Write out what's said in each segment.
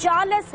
40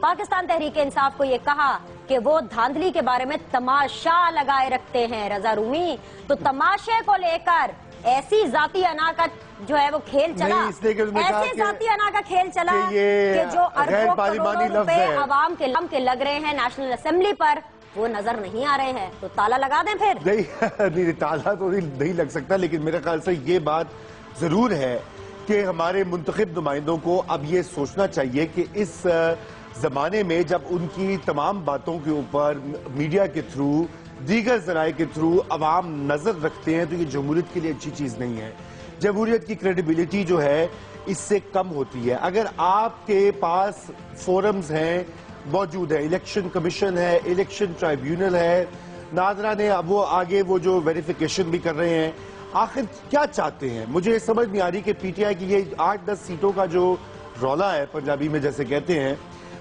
پاکستان تحریک انصاف کو یہ کہا کہ وہ دھاندلی کے بارے میں تماشا لگائے رکھتے ہیں رضا رومی. تو تماشے کو لے کر ایسی ذاتی انا کا جو ہے وہ کھیل چلا, ایسے ذاتی انا کا کھیل چلا کہ جو اربوں کروڑوں روپے عوام کے لگ رہے ہیں نیشنل اسمبلی پر, وہ نظر نہیں آ رہے ہیں. تو تالا لگا دیں پھر. نہیں, تالا تو نہیں لگ سکتا, لیکن میرے خیال سے یہ بات ضرور ہے کہ ہمارے منتخب نمائندوں کو اب یہ سوچنا چاہیے کہ اس زمانے میں جب ان کی تمام باتوں کے اوپر میڈیا کے تھرو, دیگر ذرائع کے تھرو عوام نظر رکھتے ہیں, تو یہ جمہوریت کے لیے اچھی چیز نہیں ہے. جمہوریت کی کریڈیبلٹی جو ہے اس سے کم ہوتی ہے. اگر آپ کے پاس فورمز ہیں, موجود ہے, الیکشن کمیشن ہے, الیکشن ٹرائیبیونل ہے, ناظرہ نے اب وہ آگے وہ جو ویریفیکیشن بھی کر رہے ہیں, آخر کیا چاہتے ہیں؟ مجھے سمجھ نہیں آ رہی کہ پی ٹی آئی کی یہ 8-10 سیٹوں کا جو رولا ہے پنجابی میں جیسے کہتے ہیں,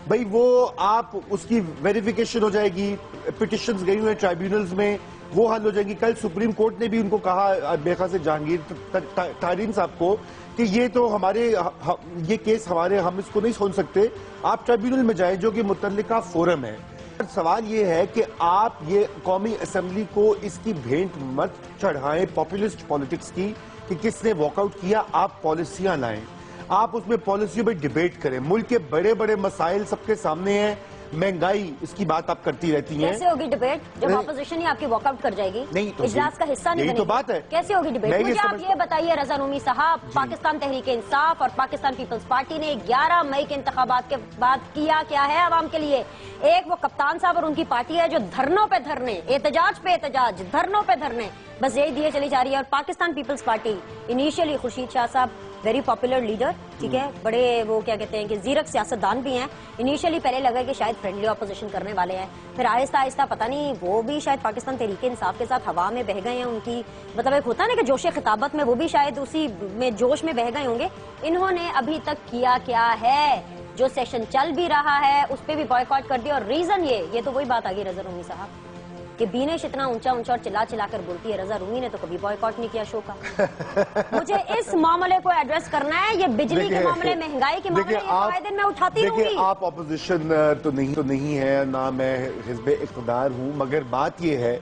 بھئی وہ آپ اس کی ویریفیکیشن ہو جائے گی, پیٹیشنز گئی ہوئے ٹرائیبیونلز میں, وہ حل ہو جائے گی. کل سپریم کورٹ نے بھی ان کو کہا, بے خاص سے جہانگیر تارین صاحب کو, کہ یہ تو ہمارے یہ کیس ہمارے, ہم اس کو نہیں سن سکتے, آپ ٹرائیبیونل میں جائیں جو کہ متعلقہ فورم ہے. سوال یہ ہے کہ آپ یہ قومی اسمبلی کو اس کی بھینٹ مت چڑھائیں پاپولسٹ پالیٹکس کی کہ کس نے واک آؤٹ کیا. آپ پالیسیاں لائیں, آپ اس میں پالیسیوں پہ ڈیبیٹ کریں. ملک کے بڑے بڑے مسائل سب کے سامنے ہیں, مہنگائی, اس کی بات آپ کرتی رہتی ہیں. کیسے ہوگی ڈیبیٹ جب اپوزیشن ہی آپ کی واک آؤٹ کر جائے گی, اجلاس کا حصہ نہیں بنے گی؟ کیسے ہوگی ڈیبیٹ؟ مجھے آپ یہ بتائیے رضا رومی صاحب, پاکستان تحریک انصاف اور پاکستان پیپلز پارٹی نے 11 مئی کے انتخابات کے بعد کیا ہے عوام کے لیے؟ ایک وہ کپتان صاحب اور ان کی پارٹی ہے جو دھرنوں پہ دھرنے, احتجاج پہ احتجاج, دھرنوں پہ دھرنے, بس یہی دیے چلی جا رہی ہے. اور Pakistan Peoples Party initially Khurshid Shah صاحب ویری پاپولر لیڈر, ٹھیک ہے, بڑے وہ کیا کہتے ہیں کہ زیرک سیاستدان بھی ہیں. انیشیلی پہلے لگا کہ شاید فرینڈلی اپوزیشن کرنے والے ہیں, پھر آہستہ آہستہ پتہ نہیں وہ بھی شاید پاکستان تحریک انصاف کے ساتھ ہوا میں بہہ گئے ہیں. ان کی مطلب ایک ہوتا ہے نا کہ جوش خطابت میں, وہ بھی شاید اسی میں جوش میں بہہ گئے ہوں گے. انہوں نے ابھی تک کیا ہے, جو سیشن چل بھی رہا ہے اس پہ بھی بائیکاٹ کر دیا. اور ریزن یہ تو وہی بات آ گئی رضا رومی صاحب کہ بینش اتنا اونچا اور چلا کر بولتی ہے. رضا رومی نے تو کبھی بائیکاٹ نہیں کیا شو کا. مجھے اس معاملے کو ایڈریس کرنا ہے, یہ بجلی کے معاملے, مہنگائی کے معاملے, یہ آئے دن میں اٹھاتی رہوں گی. آپ اپوزیشن تو نہیں ہے, نہ میں حزب اقتدار ہوں, مگر بات یہ ہے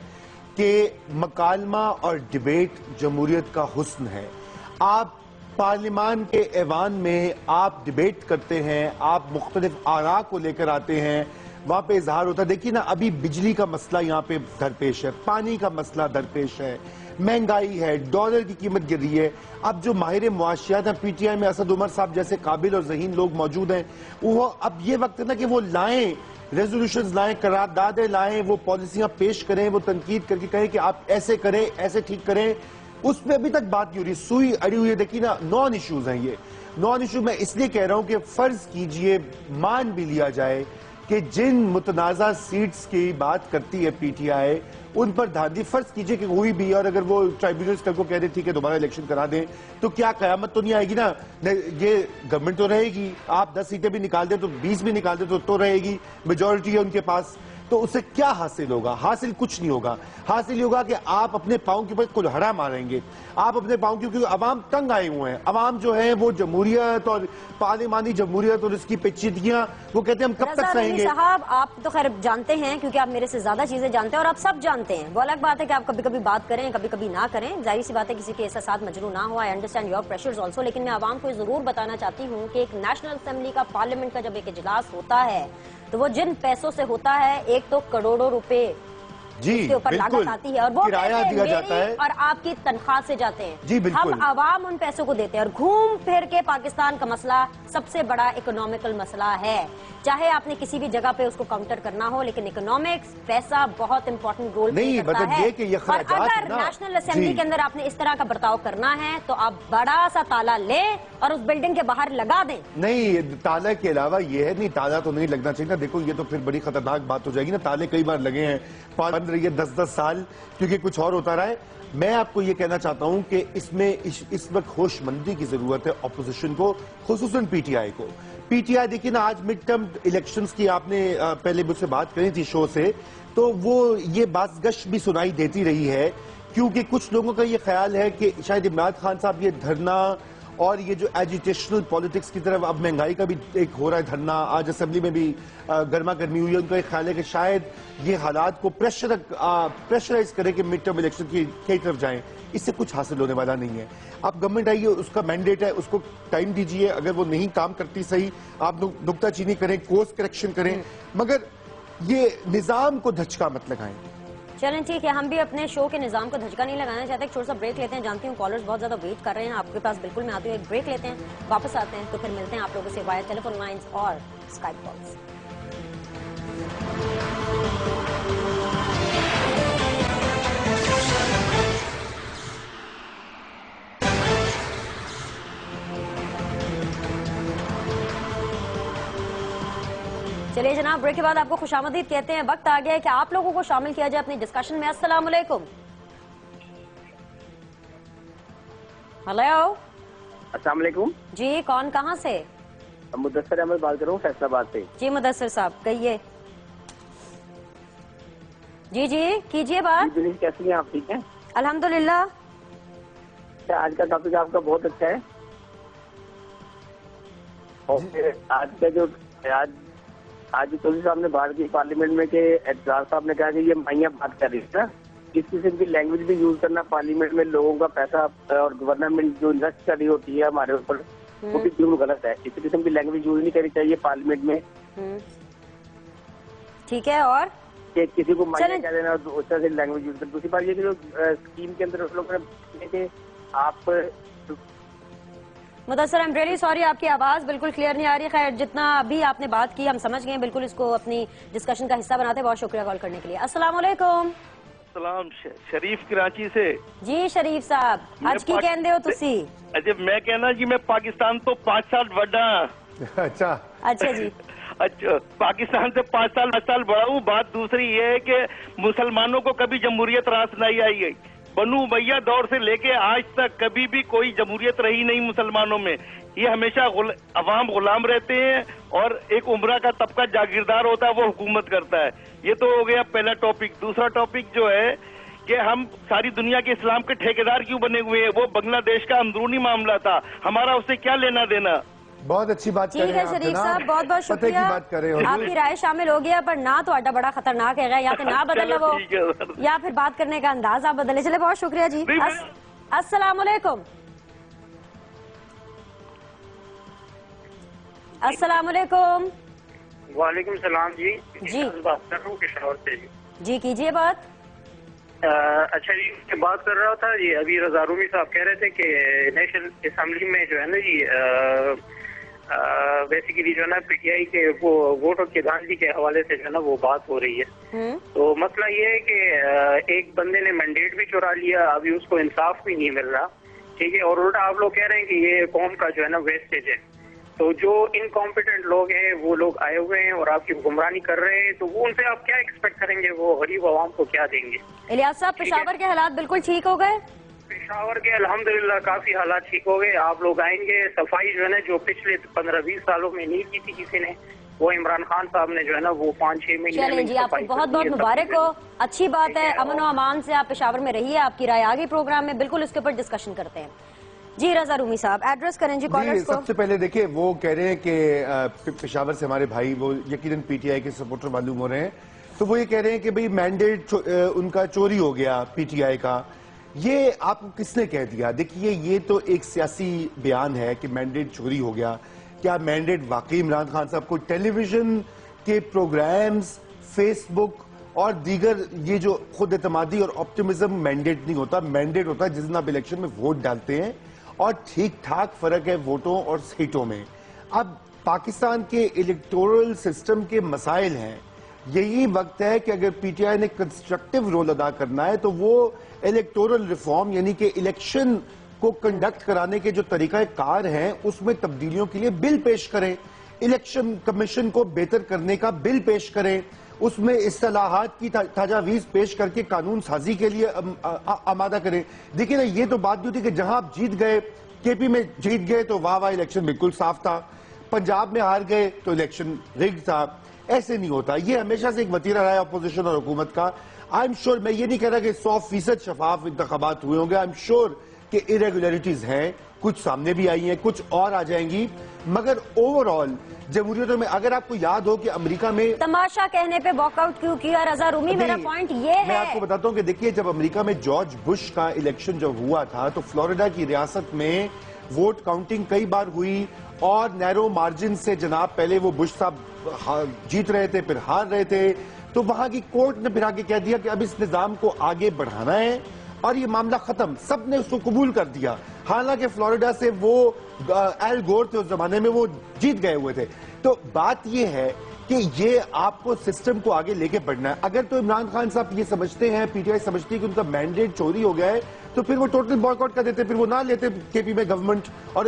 کہ مکالمہ اور ڈیبیٹ جمہوریت کا حسن ہے. آپ پارلیمان کے ایوان میں آپ ڈیبیٹ کرتے ہیں, آپ مختلف آراء کو لے کر آتے ہیں, وہاں پہ اظہار ہوتا ہے. دیکھیے نا, ابھی بجلی کا مسئلہ یہاں پہ درپیش ہے, پانی کا مسئلہ درپیش ہے, مہنگائی ہے, ڈالر کی قیمت گر رہی ہے. اب جو ماہر معاشیات ہیں پی ٹی آئی میں, اسد عمر صاحب جیسے قابل اور ذہین لوگ موجود ہیں, وہ اب یہ وقت ہے نا کہ وہ لائیں, ریزولوشنز لائیں, قراردادیں لائیں, وہ پالیسیاں پیش کریں, وہ تنقید کر کے کہیں کہ آپ ایسے کریں, ایسے ٹھیک کریں. اس پہ ابھی تک بات نہیں ہو رہی, سوئی اڑی ہوئی ہے. دیکھیے نا, نان ایشوز ہیں یہ. نان ایشو میں اس لیے کہہ رہا ہوں کہ فرض کیجئے, مان بھی لیا جائے کہ جن متنازع سیٹس کی بات کرتی ہے پی ٹی آئی, ان پر دھاندلی فرض کیجئے کہ ہوئی بھی, اور اگر وہ ٹرائیبیونلز کل کو کہہ دیں ٹھیک ہے دوبارہ الیکشن کرا دیں, تو کیا قیامت تو نہیں آئے گی نا. یہ گورنمنٹ تو رہے گی, آپ 10 سیٹیں بھی نکال دیں تو 20 بھی نکال دیں تو رہے گی, میجورٹی ہے ان کے پاس. تو اسے کیا حاصل ہوگا؟ حاصل کچھ نہیں ہوگا. حاصل یہ ہوگا کہ آپ اپنے پاؤں کے اوپر کلہڑا ماریں گے. آپ اپنے پاؤں کے اوپر, عوام تنگ آئے ہوئے ہیں. عوام جو ہے وہ جمہوریت اور پارلیمانی جمہوریت اور اس کی پیچیدگیاں, وہ کہتے ہیں ہم کب تک سہیں گے. صاحب آپ تو خیر جانتے ہیں, کیونکہ آپ میرے سے زیادہ چیزیں جانتے ہیں اور آپ سب جانتے ہیں. وہ الگ بات ہے کہ آپ کبھی کبھی بات کریں, کبھی کبھی نہ کریں, ظاہر سی بات ہے کسی کے احساسات مجروح نہ ہو. I understand your pressures also. لیکن میں عوام کو ضرور بتانا چاہتی ہوں کہ ایک نیشنل اسمبلی کا, پارلیمنٹ کا جب ایک اجلاس ہوتا ہے تو وہ جن پیسوں سے ہوتا ہے, ایک تو کروڑوں روپے اس کے اوپر لاگت آتی ہے, اور وہ پیسے میری اور آپ کی تنخواہ سے جاتے ہیں. جی بالکل, ہم عوام ان پیسوں کو دیتے ہیں. اور گھوم پھر کے پاکستان کا مسئلہ سب سے بڑا اکنامیکل مسئلہ ہے, چاہے آپ نے کسی بھی جگہ پہ اس کو کاؤنٹر کرنا ہو, لیکن اکنامکس, پیسہ بہت امپورٹنٹ رول پلے کرتا ہے. اور اگر نیشنل اسمبلی کے اندر آپ نے اس طرح کا برتاؤ کرنا ہے تو آپ بڑا سا تالا لیں اور اس بلڈنگ کے باہر لگا دیں. نہیں, تالا کے علاوہ یہ ہے, نہیں تالا تو نہیں لگنا چاہیے نا. دیکھو یہ تو پھر بڑی خطرناک بات ہو جائے گی نا. تالے کئی بار لگے ہیں, بند رہی ہے 10-10 سال, کیونکہ کچھ اور ہوتا رہا ہے. میں آپ کو یہ کہنا چاہتا ہوں کہ اس میں اس وقت ہوش مندی کی ضرورت ہے اپوزیشن کو, خصوصاً پی ٹی آئی کو. پی ٹی آئی دیکھیں نا, آج مڈ ٹرم الیکشنز کی آپ نے پہلے مجھ سے بات کری تھی شو سے, تو وہ یہ بات گش بھی سنائی دیتی رہی ہے, کیونکہ کچھ لوگوں کا یہ خیال ہے کہ شاید عمران خان صاحب یہ دھرنا اور یہ جو ایجیٹیشنل پالیٹکس کی طرف اب مہنگائی کا بھی ایک ہو رہا ہے دھرنا، آج اسمبلی میں بھی گرما گرمی ہوئی ہے، ان کا ایک خیال ہے کہ شاید یہ حالات کو پریشرائز کرے کہ مڈ ٹرم الیکشن کی طرف جائیں، اس سے کچھ حاصل ہونے والا نہیں ہے۔ اب گورنمنٹ آئی ہے، اس کا مینڈیٹ ہے، اس کو ٹائم دیجیے، اگر وہ نہیں کام کرتی صحیح آپ نکتہ چینی کریں، کورس کریکشن کریں، مگر یہ نظام کو دھچکا مت لگائیں۔ چلیں ٹھیک ہے، ہم بھی اپنے شو کے نظام کو دھچکا نہیں لگانا چاہتے، ایک چھوٹا سا بریک لیتے ہیں، جانتی ہوں کالرز بہت زیادہ ویٹ کر رہے ہیں آپ کے پاس، بالکل میں آتی ہوں، ایک بریک لیتے ہیں، واپس آتے ہیں تو پھر ملتے ہیں آپ لوگوں سے وائر ٹیلی فون لائنز اور اسکائپ کالز۔ چلیے جناب، بریک کے بعد آپ کو خوش آمدید کہتے ہیں، وقت آ گیا ہے کہ آپ لوگوں کو شامل کیا جائے اپنی ڈسکشن میں۔ السلام علیکم۔ ہلو، السلام علیکم جی کون کہاں سے؟ مدثر احمد بات کر رہا ہوں فیصل آباد سے۔ جی مدثر صاحب کہیے۔ جی جی کیجیے بات۔ جی کیسی ہیں آپ؟ ٹھیک ہیں الحمدللہ۔ آج کا ٹاپک آپ کا بہت اچھا ہے، اور آج کا جو آج چودھری صاحب نے بات کی پارلیمنٹ میں کہ اعتزاز صاحب نے کہا کہ یہ مائیاں بات کر رہی ہے نا، اس قسم کی لینگویج بھی یوز کرنا پارلیمنٹ میں، لوگوں کا پیسہ اور گورنمنٹ جو انویسٹ کر رہی ہوتی ہے ہمارے اوپر، وہ بھی بالکل غلط ہے۔ اس قسم کی لینگویج یوز نہیں کرنی چاہیے پارلیمنٹ میں۔ ٹھیک ہے، اور کہ کسی کو مائیاں کہہ دینا اس طرح سے لینگویج یوز کرنا۔ دوسری بات یہ کہ جو اسکیم کے اندر لوگ نے کہ آپ مدثر ایم ریلی سوری، آپ کی آواز بالکل کلیئر نہیں آ رہی۔ خیر جتنا ابھی آپ نے بات کی ہم سمجھ گئے، بالکل اس کو اپنی ڈسکشن کا حصہ بناتے ہیں۔ بہت شکریہ کال کرنے کے لیے۔ السلام علیکم۔ سلام، شریف کراچی سے۔ جی شریف صاحب، اج کی کہندے ہو تسی؟ اجے میں کہنا جی میں پاکستان تو 5 سال بڑا ہاں۔ اچھا اچھا جی، اچھا پاکستان سے 5 سال بڑا ہوں۔ بات دوسری یہ ہے کہ مسلمانوں کو کبھی جمہوریت راس نہیں آئی ہے۔ بنو امیہ دور سے لے کے آج تک کبھی بھی کوئی جمہوریت رہی نہیں مسلمانوں میں۔ یہ ہمیشہ عوام غلام رہتے ہیں اور ایک عمرہ کا طبقہ جاگیردار ہوتا ہے، وہ حکومت کرتا ہے۔ یہ تو ہو گیا پہلا ٹاپک۔ دوسرا ٹاپک جو ہے کہ ہم ساری دنیا کے اسلام کے ٹھیکیدار کیوں بنے ہوئے ہیں؟ وہ بنگلہ دیش کا اندرونی معاملہ تھا، ہمارا اس سے کیا لینا دینا؟ بہت اچھی بات کر رہے ٹھیک ہیں ہے آپ شریف جناب، صاحب، بہت بہت پتہ کی بات کر رہے شکریہ، ہو۔ آپ کی رائے شامل ہو گیا، پر نہ تو بڑا خطرناک ہے یا تو نہ بدل چلو لو ٹھیک ہے سر۔ یا پھر بات کرنے کا انداز آپ بدلے۔ چلے بہت شکریہ جی۔ نہیں، السلام علیکم۔ السلام علیکم۔ وعلیکم السلام جی۔ جی بات کر رہا ہوں پشاور سے جی۔ جی کیجیے بات۔ اچھا جی، میں بات کر رہا تھا جی، ابھی رضا رومی صاحب کہہ رہے تھے کہ نیشنل اسمبلی میں جو ہے نا جی بیسیکلی جو ہے نا پی ٹی آئی کے وہ ووٹوں کے دھاندلی کے حوالے سے جو ہے نا وہ بات ہو رہی ہے۔ تو مسئلہ یہ ہے کہ ایک بندے نے مینڈیٹ بھی چورا لیا، ابھی اس کو انصاف بھی نہیں مل رہا، ٹھیک ہے، اور الٹا آپ لوگ کہہ رہے ہیں کہ یہ قوم کا جو ہے نا ویسٹیج ہے۔ تو جو انکمپیٹنٹ لوگ ہیں وہ لوگ آئے ہوئے ہیں اور آپ کی حکمرانی کر رہے ہیں، تو وہ ان سے آپ کیا ایکسپیکٹ کریں گے؟ وہ غریب عوام کو کیا دیں گے؟ الیاس صاحب، پشاور کے حالات بالکل ٹھیک ہو گئے؟ پشاور کے الحمدللہ کافی حالات ٹھیک ہو گئے۔ آپ لوگ آئیں گے، صفائی جو ہے نا جو پچھلے 15-20 سالوں میں نہیں کی تھی کسی نے، وہ عمران خان صاحب نے جو ہے نا وہ 5-6 مہینے چلیں جی، آپ کو بہت بہت مبارک ہو، اچھی بات ہے، امن و امان سے آپ پشاور میں رہیے، آپ کی رائے آگے پروگرام میں بالکل اس کے اوپر ڈسکشن کرتے ہیں۔ جی رضا رومی صاحب ایڈریس کریں جی کالرز کو۔ سب سے پہلے دیکھیں، وہ کہہ رہے ہیں کہ پشاور سے ہمارے بھائی وہ یقیناً پی ٹی آئی کے سپورٹر معلوم ہو رہے ہیں، تو وہ یہ کہہ رہے ہیں کہ بھئی مینڈیٹ ان کا چوری ہو گیا پی ٹی آئی کا۔ یہ آپ کو کس نے کہہ دیا؟ دیکھیے یہ تو ایک سیاسی بیان ہے کہ مینڈیٹ چوری ہو گیا۔ کیا مینڈیٹ واقعی عمران خان صاحب کو ٹیلی ویژن کے پروگرامز، فیس بک اور دیگر یہ جو خود اعتمادی اور آپٹیمزم مینڈیٹ نہیں ہوتا، مینڈیٹ ہوتا ہے جس دن آپ الیکشن میں ووٹ ڈالتے ہیں، اور ٹھیک ٹھاک فرق ہے ووٹوں اور سیٹوں میں۔ اب پاکستان کے الیکٹورل سسٹم کے مسائل ہیں، یہی وقت ہے کہ اگر پی ٹی آئی نے کنسٹرکٹیو رول ادا کرنا ہے تو وہ الیکٹورل ریفارم یعنی کہ الیکشن کو کنڈکٹ کرانے کے جو طریقہ کار ہیں اس میں تبدیلیوں کے لیے بل پیش کریں، الیکشن کمیشن کو بہتر کرنے کا بل پیش کریں، اس میں اصلاحات کی تجاویز پیش کر کے قانون سازی کے لیے آمادہ کریں۔ دیکھیں نا، یہ تو بات نہیں ہوتی کہ جہاں آپ جیت گئے، کے پی میں جیت گئے تو واہ الیکشن بالکل صاف تھا، پنجاب میں ہار گئے تو الیکشن ریگ تھا۔ ایسے نہیں ہوتا، یہ ہمیشہ سے ایک وتیرہ رہا ہے اپوزیشن اور حکومت کا۔ آئی ایم شور، میں یہ نہیں کہہ رہا کہ 100% شفاف انتخابات ہوئے ہوں گے، آئی ایم شور کہ irregularities ہیں, کچھ سامنے بھی آئی ہیں, کچھ اور آ جائیں گی, مگر اوورآل جمہوریتوں میں اگر آپ کو یاد ہو کہ امریکہ میں تماشا کہنے پہ واک آؤٹ کیوں کیا رضا رومی؟ میرا پوائنٹ یہ ہے, میں آپ کو بتاتا ہوں کہ دیکھیے جب امریکہ میں جارج بش کا الیکشن جب ہوا تھا تو فلوریڈا کی ریاست میں ووٹ کاؤنٹنگ کئی بار ہوئی اور نیرو مارجن سے جناب پہلے وہ بش صاحب جیت رہے تھے پھر ہار رہے تھے, تو وہاں کی کورٹ نے پھر آگے کہہ دیا کہ اب اس نظام کو آگے بڑھانا ہے اور یہ معاملہ ختم, سب نے اس کو قبول کر دیا. حالانکہ فلوریڈا سے وہ ایل گور تھے اس زمانے میں, وہ جیت گئے ہوئے تھے. تو بات یہ ہے کہ یہ آپ کو سسٹم کو آگے لے کے بڑھنا ہے. اگر تو عمران خان صاحب یہ سمجھتے ہیں, پی ٹی آئی سمجھتی ہے کہ ان کا مینڈیٹ چوری ہو گیا ہے, تو پھر وہ ٹوٹل بائیک آؤٹ کر دیتے, پھر وہ نہ لیتے کے پی میں گورنمنٹ اور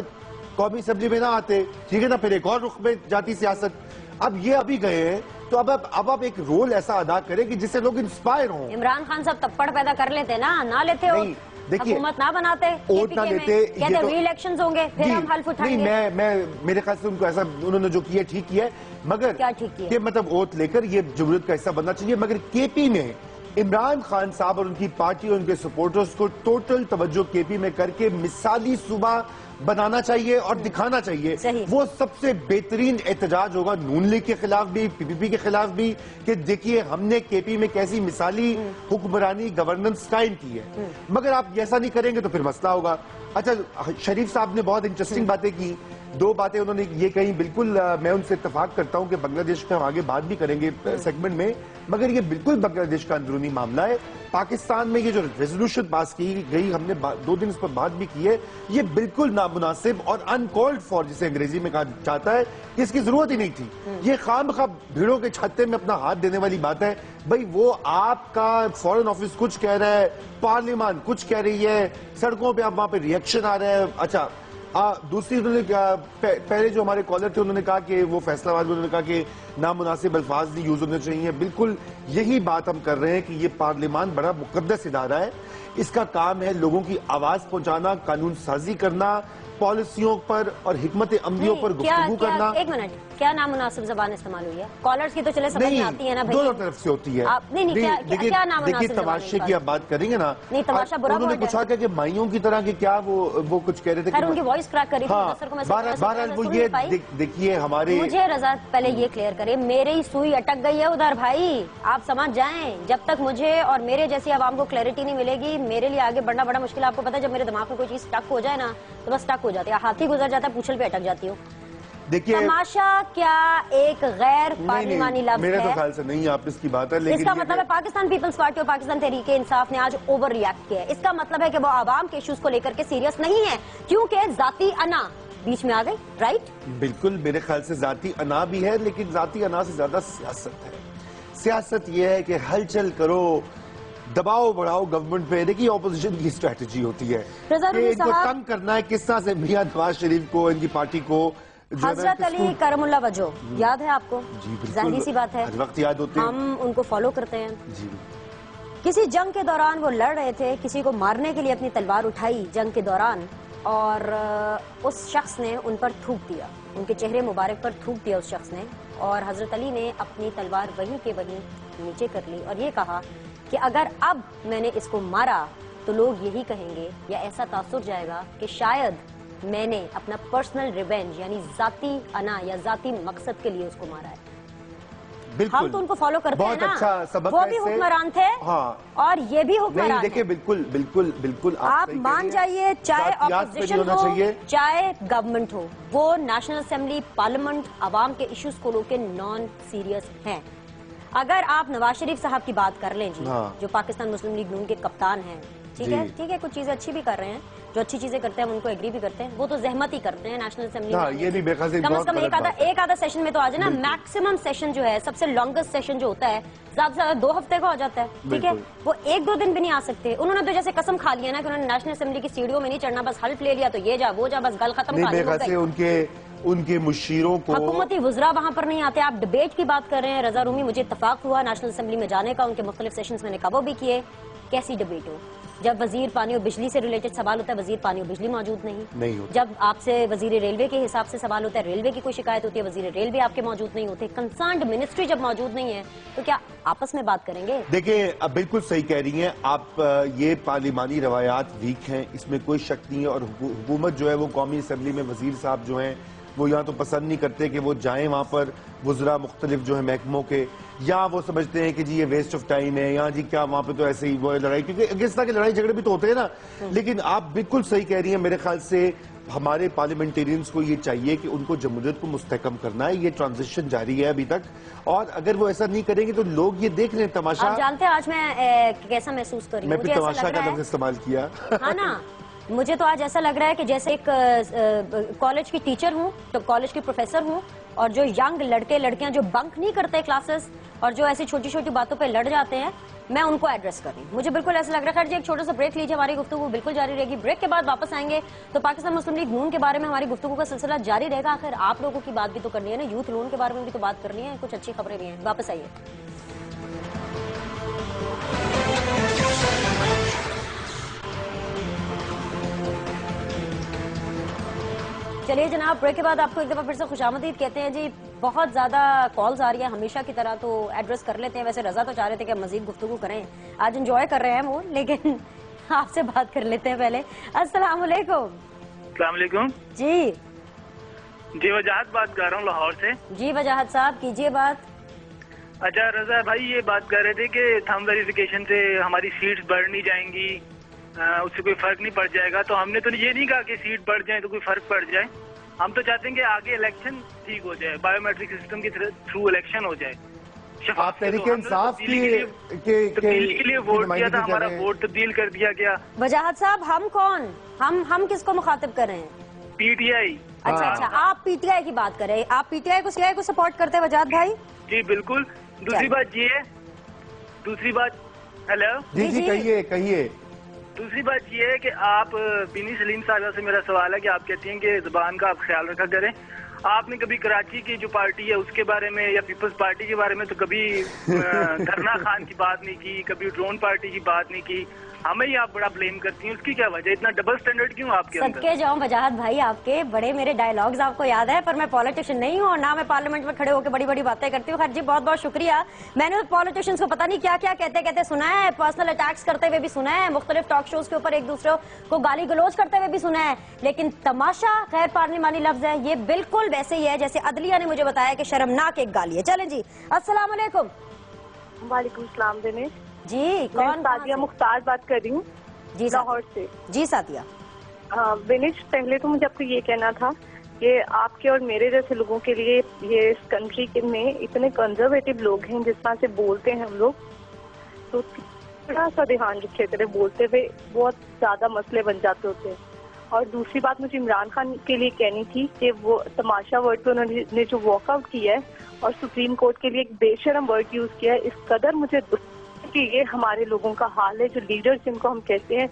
قومی اسمبلی میں نہ آتے, ٹھیک ہے نا, پھر ایک اور رخ میں جاتی سیاست. اب یہ ابھی گئے ہیں تو اب آپ ایک رول ایسا ادا کریں کہ جس سے لوگ انسپائر ہوں. عمران خان صاحب تپڑ پیدا کر لیتے نا, نہ لیتے نہیں, دیکھیے حکومت نہ بناتے, ووٹ نہ لیتے, کہتے ری الیکشنز ہوں گے پھر ہم حلف اٹھائیں گے. نہیں, میں میرے خیال سے ان کو ایسا انہوں نے جو کیا ٹھیک کیا ہے, مگر کیا ٹھیک کیا؟ کہ مطلب ووٹ لے کر یہ جمہوریت کا حصہ بننا چاہیے. مگر کے پی میں عمران خان صاحب اور ان کی پارٹی اور ان کے سپورٹرز کو ٹوٹل توجہ کے پی میں کر کے مثالی صوبہ بنانا چاہیے اور دکھانا چاہیے. وہ سب سے بہترین احتجاج ہوگا نون لیگ کے خلاف بھی, پی پی پی کے خلاف بھی, کہ دیکھیے ہم نے کے پی میں کیسی مثالی حکمرانی گورننس قائم کی ہے. مگر آپ ایسا نہیں کریں گے تو پھر مسئلہ ہوگا. اچھا, شریف صاحب نے بہت انٹرسٹنگ باتیں کی, دو باتیں انہوں نے یہ کہیں, بالکل میں ان سے اتفاق کرتا ہوں کہ بنگلہ دیش کا ہم آگے بات بھی کریں گے سیگمنٹ میں, مگر یہ بالکل بنگلہ دیش کا اندرونی معاملہ ہے. پاکستان میں یہ جو ریزولوشن پاس کی گئی, ہم نے 2 دن اس پر بات بھی کی ہے, یہ بالکل نامناسب اور انکالڈ فار جسے انگریزی میں کہا جاتا ہے, اس کی ضرورت ہی نہیں تھی. یہ خام خواہ بھیڑوں کے چھتے میں اپنا ہاتھ دینے والی بات ہے. بھئی وہ آپ کا فورن آفس کچھ کہہ رہا ہے, پارلیمان کچھ کہہ رہی ہے, سڑکوں پہ اب وہاں پہ ریئیکشن آ رہا ہے. اچھا, دوسری انہوں نے پہلے جو ہمارے کالر تھے انہوں نے کہا کہ وہ فیصلہ آباد میں انہوں نے کہا کہ نامناسب الفاظ نہیں یوز ہونے چاہیے. بالکل یہی بات ہم کر رہے ہیں کہ یہ پارلیمان بڑا مقدس ادارہ ہے, اس کا کام ہے لوگوں کی آواز پہنچانا, قانون سازی کرنا, پالیسیوں پر اور حکمت عملیوں پر گفتگو کرنا. ایک منٹ, کیا نامناسب زبان استعمال ہوئی ہے؟ کالرز کی تو چلے سمجھ میں آتی ہے نا بھائی, دونوں طرف سے ہوتی ہے. کیا نامناسب دیکھیے تماشے کی آپ بات کریں گے نا, نہیں تماشا برا انہوں نے پوچھا کہ مائیوں کی طرح کہ کیا وہ کچھ کہہ رہے تھے, خیر ان کی وائس کریک کری تھی, بہرحال وہ یہ دیکھیے ہمارے. مجھے رضا پہلے یہ کلیئر کرے, میری سوئی اٹک گئی ہے ادھر بھائی, آپ سمجھ جائیں. جب تک مجھے اور میرے جیسی عوام کو کلیئرٹی نہیں ملے گی, میرے لیے آگے بڑھنا بڑا مشکل. آپ کو پتا ہے جب میرے دماغ میں کوئی چیز سٹک ہو جائے نا تو بس سٹک ہو جاتی ہے, ہاتھی گزر جاتا ہے پوچھل پہ اٹک جاتی ہوں. دیکھیے تماشا کیا ایک غیر پارلیمانی لفظ ہے؟ میرے تو خیال سے نہیں, آپ اس کی بات ہے, اس کا مطلب ہے پاکستان پیپلز پارٹی اور پاکستان تحریک انصاف نے آج اوور ریاکٹ کیا ہے. اس کا مطلب ہے کہ وہ عوام کے ایشوز کو لے کر کے سیریس نہیں ہے, کیونکہ ذاتی انا بیچ میں آ گئی. رائٹ, بالکل میرے خیال سے ذاتی انا بھی ہے, لیکن ذاتی انا سے زیادہ سیاست ہے. سیاست یہ ہے کہ ہلچل کرو, دباؤ بڑھاؤ گورنمنٹ پہ. دیکھیے اپوزیشن کی اسٹریٹجی ہوتی ہے کہ ان کو تنگ کرنا ہے, کس طرح سے میاں نواز شریف کو, ان کی پارٹی کو. حضرت علی کرم اللہ وجہ یاد ہے آپ کو؟ ظاہری سی بات ہے, ہر وقت یاد ہوتے ہیں, ہم ان کو فالو کرتے ہیں. جی, کسی جنگ کے دوران وہ لڑ رہے تھے, کسی کو مارنے کے لیے اپنی تلوار اٹھائی جنگ کے دوران, اور اس شخص نے ان پر تھوک دیا, ان کے چہرے مبارک پر تھوک دیا اس شخص نے, اور حضرت علی نے اپنی تلوار وہیں کے وہیں نیچے کر لی اور یہ کہا کہ اگر اب میں نے اس کو مارا تو لوگ یہی کہیں گے یا ایسا تاثر جائے گا کہ شاید میں نے اپنا پرسنل ریونج یعنی ذاتی انا یا ذاتی مقصد کے لیے اس کو مارا ہے. ہم تو ان کو فالو کرتے ہیں نا, وہ بھی حکمران تھے اور یہ بھی حکمران ہے. دیکھیں بالکل آپ مان جائیے, چاہے اپوزیشن ہو چاہے گورنمنٹ ہو, وہ نیشنل اسمبلی پارلیمنٹ عوام کے ایشوز کو لے کے نان سیریس ہیں. اگر آپ نواز شریف صاحب کی بات کر لیں جی, جو پاکستان مسلم لیگ نون کے کپتان ہیں, ٹھیک ہے, کچھ چیزیں اچھی بھی کر رہے ہیں, جو اچھی چیزیں کرتے ہیں ہم ان کو ایگری بھی کرتے ہیں, وہ تو زحمت ہی کرتے ہیں نیشنل اسمبلی میں. کم از کم ایک آدھا سیشن میں تو آ جائے نا. میکسیمم سیشن جو ہے, سب سے لانگسٹ سیشن جو ہوتا ہے, زیادہ سے زیادہ 2 ہفتے کا ہو جاتا ہے, ٹھیک ہے, وہ 1-2 دن بھی نہیں آ سکتے. انہوں نے تو جیسے قسم کھا لیا نا کہ انہوں نے نیشنل اسمبلی کی سیڑھیوں میں نہیں چڑھنا, بس حلف لے لیا تو یہ جا وہ جا, بس گل ختم. ان کے مشیروں کو حکومتی وزراء وہاں پر نہیں آتے. آپ ڈیبیٹ کی بات کر رہے ہیں رضا رومی, مجھے اتفاق ہوا نیشنل اسمبلی میں جانے کا, ان کے مختلف سیشنز میں نے کور بھی کیے. کیسی ڈیبیٹ ہو, جب وزیر پانی اور بجلی سے ریلیٹڈ سوال ہوتا ہے وزیر پانی اور بجلی موجود نہیں ہوتا. جب آپ سے وزیر ریلوے کے حساب سے سوال ہوتا ہے ریلوے کی کوئی شکایت ہوتی ہے وزیر ریلوے آپ کے موجود نہیں ہوتے. کنسرنڈ منسٹری جب موجود نہیں ہے تو کیا آپس میں بات کریں گے؟ دیکھیں اب بالکل صحیح کہہ رہی ہیں آپ. یہ پارلیمانی روایات ویک ہیں اس میں کوئی شک نہیں ہے, اور حکومت جو ہے وہ قومی اسمبلی میں وزیر صاحب جو ہیں وہ یہاں تو پسند نہیں کرتے کہ وہ جائیں وہاں پر وزراء مختلف جو ہیں محکموں کے, یا وہ سمجھتے ہیں کہ جی یہ ویسٹ آف ٹائم ہے, یا جی کیا وہاں پہ تو ایسے ہی وہ لڑائی, کیونکہ اس طرح کے لڑائی جھگڑے بھی تو ہوتے ہیں نا. لیکن آپ بالکل صحیح کہہ رہی ہیں, میرے خیال سے ہمارے پارلیمنٹیرینز کو یہ چاہیے کہ ان کو جمہوریت کو مستحکم کرنا ہے. یہ ٹرانزیشن جاری ہے ابھی تک, اور اگر وہ ایسا نہیں کریں گے تو لوگ یہ دیکھ لیں تماشا. آپ جانتے ہیں آج میں کیسا محسوس کر رہی ہوں, میں پھر تماشا کا لفظ استعمال کیا. ہاں نا, مجھے تو آج ایسا لگ رہا ہے کہ جیسے ایک کالج کی ٹیچر ہوں, تو کالج کی پروفیسر ہوں, اور جو ینگ لڑکے لڑکیاں جو بنک نہیں کرتے کلاسز اور جو ایسی چھوٹی چھوٹی باتوں پہ لڑ جاتے ہیں, میں ان کو ایڈریس کر رہی ہوں. مجھے بالکل ایسا لگ رہا ہے. خیر جی ایک چھوٹا سا بریک لیجیے, ہماری گفتگو بالکل جاری رہے گی. بریک کے بعد واپس آئیں گے تو پاکستان مسلم لیگ نون کے بارے میں ہماری گفتگو کا سلسلہ جاری رہے گا. آخر آپ لوگوں کی بات بھی تو کرنی ہے نا, یوتھ لون کے بارے میں بھی تو بات کرنی ہے, کچھ اچھی خبریں بھی ہیں. واپس آئیے. چلیے جناب, بریک کے بعد آپ کو ایک دفعہ پھر سے خوش آمدید کہتے ہیں. جی بہت زیادہ کالز آ رہی ہیں ہمیشہ کی طرح, تو ایڈریس کر لیتے ہیں. ویسے رضا تو چاہ رہے تھے کہ مزید گفتگو کریں, آج انجوائے کر رہے ہیں وہ, لیکن آپ سے بات کر لیتے ہیں پہلے. السلام علیکم. السلام علیکم. جی وجاہت بات کر رہا ہوں لاہور سے. جی وجاہت صاحب کیجئے بات. اچھا رضا بھائی, یہ بات کر رہے تھے کہ تھم ویریفیکیشن سے ہماری سیٹس بڑھ نہیں جائیں گی, اس سے کوئی فرق نہیں پڑ جائے گا. تو ہم نے تو یہ نہیں کہا کہ سیٹ بڑھ جائیں تو کوئی فرق پڑ جائے. ہم تو چاہتے ہیں کہ آگے الیکشن ٹھیک ہو جائے, بایو میٹرک سسٹم کے تھرو الیکشن ہو جائے. آپ تحریک انصاف تبدیلی کے لیے ووٹ دیا تھا, ہمارا ووٹ تبدیل کر دیا گیا. وجاہت صاحب ہم کون, ہم کس کو مخاطب کر رہے ہیں؟ P T I. اچھا آپ پی ٹی آئی کی بات کر رہے ہیں. آپ پی ٹی آئی کو سپورٹ کرتے ہیں وجاہت بھائی؟ جی بالکل. دوسری بات یہ ہے, ہیلو جی کہیے. دوسری بات یہ ہے کہ آپ بینی سلیم صاحبہ سے میرا سوال ہے کہ آپ کہتی ہیں کہ زبان کا آپ خیال رکھا کریں. آپ نے کبھی کراچی کی جو پارٹی ہے اس کے بارے میں یا پیپلز پارٹی کے بارے میں تو کبھی دھرنا خان کی بات نہیں کی, کبھی ڈرون پارٹی کی بات نہیں کی. ہمیں ہی آپ بڑا بلیم کرتی ہیں, اس کی کیا وجہ, اتنا ڈبل سٹینڈرڈ کیوں آپ کے اندر؟ صدقے جاؤں وجاہت بھائی, آپ کے بڑے میرے ڈائلاگز آپ کو یاد ہے, پر میں پالیٹیشین نہیں ہوں اور نہ میں پارلیمنٹ میں کھڑے ہو کے بڑی بڑی باتیں کرتی ہوں. خیر جی بہت بہت شکریہ. میں نے پالیٹیشینز کو پتہ نہیں کیا کیا کہتے سنا ہے, پرسنل اٹیکس کرتے ہوئے بھی سنا ہے, مختلف ٹاک شوز کے اوپر ایک دوسرے کو گالی گلوچ کرتے ہوئے بھی سنا ہے, لیکن تماشا غیر پارلیمانی لفظ ہے. یہ بالکل ویسے ہی ہے جیسے عدلیہ نے مجھے بتایا کہ شرمناک ایک گالی ہے. چلیں جی, السلام علیکم. وعلیکم السلام. دنیش جی کون؟ سعدیہ مختار بات کر رہی ہوں جی لاہور سے. جی ساتھیا. دنیش پہلے تو مجھے آپ کو یہ کہنا تھا کہ آپ کے اور میرے جیسے لوگوں کے لیے یہ اس کنٹری میں اتنے کنزرویٹو لوگ ہیں جس طرح سے بولتے ہیں ہم لوگ, تو تھوڑا سا دھیان رکھے کرے, بولتے ہوئے بہت زیادہ مسئلے بن جاتے ہوتے ہیں. اور دوسری بات مجھے عمران خان کے لیے کہنی تھی کہ وہ تماشا ورڈ پہ انہوں نے جو واک آؤٹ کیا ہے اور سپریم کورٹ کے لیے ایک بے شرم ورڈ یوز کیا ہے, اس قدر مجھے کہ یہ ہمارے لوگوں کا حال ہے, جو لیڈرز جن کو ہم کہتے ہیں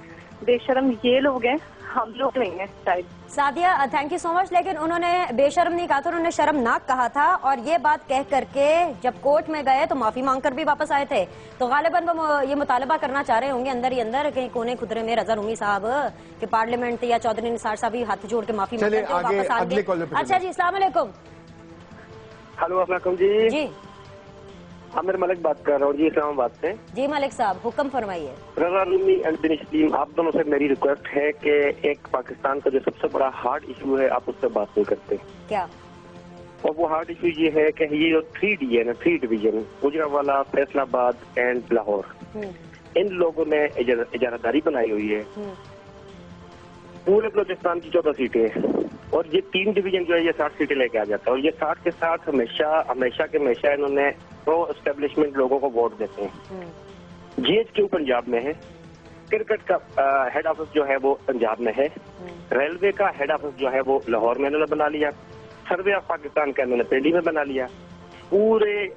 بے شرم یہ لوگ ہیں, ہم لوگ نہیں ہیں شاید. سعدیہ تھینک یو سو مچ, لیکن انہوں نے بے شرم نہیں کہا تھا, انہوں نے شرمناک کہا تھا, اور یہ بات کہہ کر کے جب کورٹ میں گئے تو معافی مانگ کر بھی واپس آئے تھے. تو غالباً وہ یہ مطالبہ کرنا چاہ رہے ہوں گے اندر ہی اندر کہیں کونے خدرے میں رضا رومی صاحب کہ پارلیمنٹ یا چودھری نثار صاحب ہاتھ جوڑ کے معافی مانگتے ہیں واپس آ گئے. اچھا جی السلام علیکم. ہلو السلام علیکم. جی جی عامر ملک بات کر رہا ہوں جی, اسلام آباد سے. جی ملک صاحب حکم فرمائیے. رضا رومی اینڈ دنیش سلیم, آپ دونوں سے میری ریکویسٹ ہے کہ ایک پاکستان کا جو سب سے بڑا ہارڈ ایشو ہے آپ اس سے بات نہیں کرتے. کیا؟ اور وہ ہارڈ ایشو یہ ہے کہ یہ جو 3D ہے نا, 3 ڈویژن گجرانوالہ, فیصل آباد اینڈ لاہور, ان لوگوں نے اجارہ داری بنائی ہوئی ہے. پورے بلوچستان کی 14 سیٹیں ہیں, اور یہ 3 ڈویژن جو ہے یہ 60 سیٹیں لے کے آ جاتا ہے, اور یہ 60 کے ساتھ ہمیشہ کے ہمیشہ انہوں نے پرو اسٹیبلشمنٹ لوگوں کو ووٹ دیتے ہیں. جی ایچ کیو پنجاب میں ہے, کرکٹ کا ہیڈ آفس جو ہے وہ پنجاب میں ہے, ریلوے کا ہیڈ آفس جو ہے وہ لاہور میں انہوں نے بنا لیا, سروے آف پاکستان کا انہوں نے پنڈی میں بنا لیا. پورے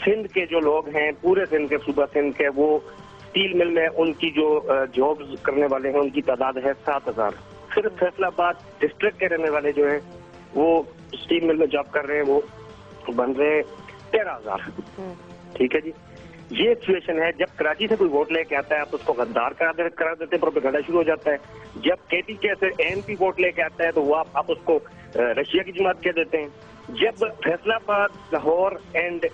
سندھ کے جو لوگ ہیں, پورے سندھ کے صوبہ سندھ کے, وہ اسٹیل مل میں ان کی جو جابز کرنے والے ہیں ان کی تعداد ہے 7000. صرف فیصل آباد ڈسٹرکٹ کے رہنے والے جو ہیں وہ اسٹیل مل میں جاب کر رہے ہیں, وہ بن رہے ہیں 13000. ٹھیک ہے جی. یہ سچویشن ہے. جب کراچی سے کوئی ووٹ لے کے آتا ہے آپ اس کو غدار کرا دیتے ہیں, پروپیگنڈا شروع ہو جاتا ہے. جب KPK سے ANP ووٹ لے کے آتا ہے تو وہ آپ اس کو رشیا کی جماعت کہہ دیتے ہیں. جب فیصلہ آباد, لاہور اینڈ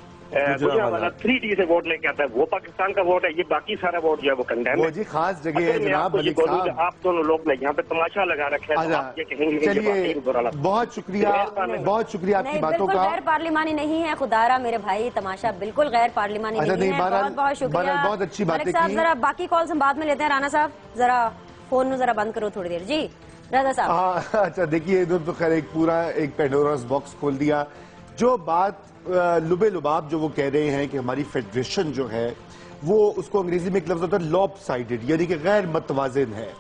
گجرانوالہ 3D سے ووٹ لے کے آتا ہے وہ پاکستان کا ووٹ ہے. یہ باقی سارا ووٹ جو ہے وہ کنڈیم ہے. جی خاص جگہ ہے جناب ملک صاحب. آپ دونوں لوگ نے یہاں پہ تماشا لگا رکھا ہے. آپ یہ کہیں گے چلیے بہت شکریہ آپ کی باتوں کا. غیر پارلیمانی نہیں ہے خدارا میرے بھائی, تماشا بالکل غیر پارلیمانی نہیں ہے. بہت بہت شکریہ, بہت اچھی باتیں صاحب. ذرا باقی کالز ہم بعد میں لیتے ہیں. رانا صاحب ذرا فون ذرا بند کرو تھوڑی دیر. جی رضا صاحب. اچھا دیکھیے ادھر تو خیر ایک پورا ایک پینڈوراز باکس کھول دیا. جو بات لبے لباب جو وہ کہہ رہے ہیں کہ ہماری فیڈریشن جو ہے وہ اس کو انگریزی میں ایک لفظ ہوتا ہے لوپ سائیڈڈ, یعنی کہ غیر متوازن ہے.